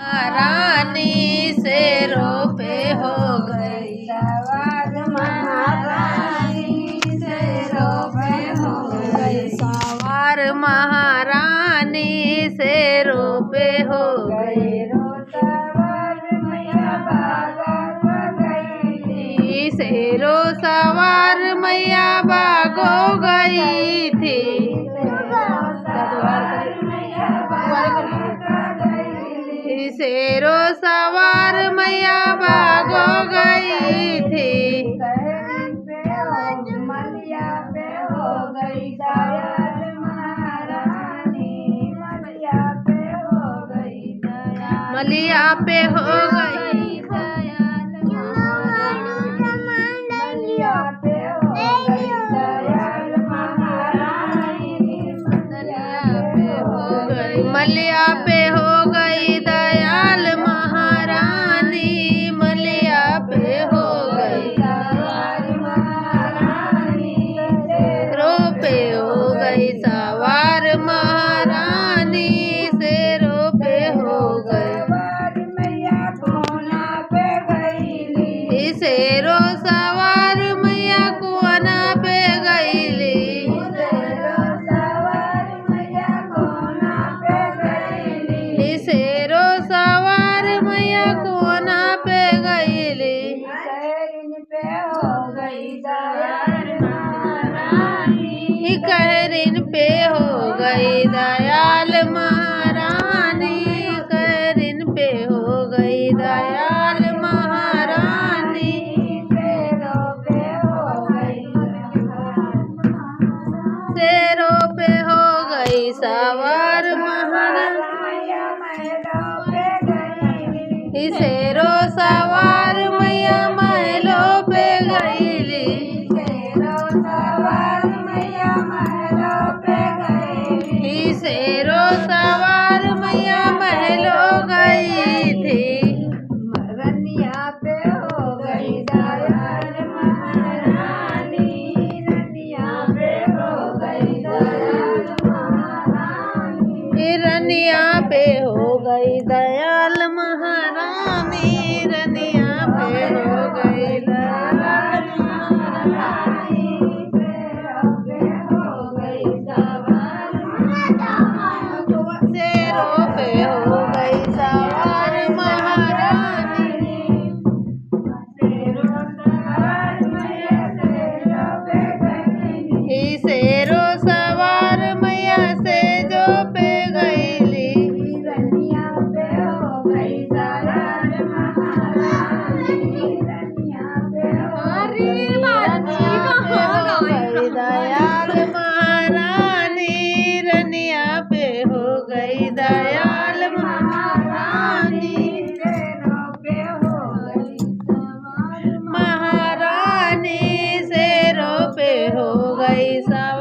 रानी शेरों पे हो गई सवार महारानी शेरों पे हो गई सवार महारानी शेरों पे हो गई सवार मैया भागो गई शेरों सवार मैया भागो गई थी शेरों सवार मैया भागो गई थी मलिया पे हो गई दयाल महारानी मलिया पे हो गई मलिया पे हो गई मलिया पे हो गई दयाल महारानी मलिया पे हो गई दयाल महारानी मलिया पे हो गई शेरों पे हो गई सवार महारानी शेरों पे हो गई मैया कोना पे गई शेरों सवार मैया कोना पे गईली शेरों सवार मैया कोना पे गईली पे हो गई दयाल महारानी कहरिन पे हो गई दयाल महारानी कहरिन पे हो गई दयाल महारानी शेरों पे हो गई शेरों पे हो गई सवार महारानी शेरों सवार मैया महलों पे गईली शेरों सवार मैया महलों पे गई शेरों सवार मैया महलों गई थी रनिया पे हो गई दयाल महारानी रनिया पे हो गई दयाल महारानी रनिया पे हो गई दयाल महारानी रनिया पे हो गई दयाल महारानी शेरों पे हो गई सवार शेरों पे हो गई सवार महारानी शेरों सवार मैया शेरों पे गई शेरों सवार मैया शेरों पे गईली रनिया पे हो गई दयाल महारानी रनिया पे हो गई दयाल महारानी रनिया पे हो गई दयाल महारानी शेरों पे हो गई महारानी शेरों पे हो गई सवार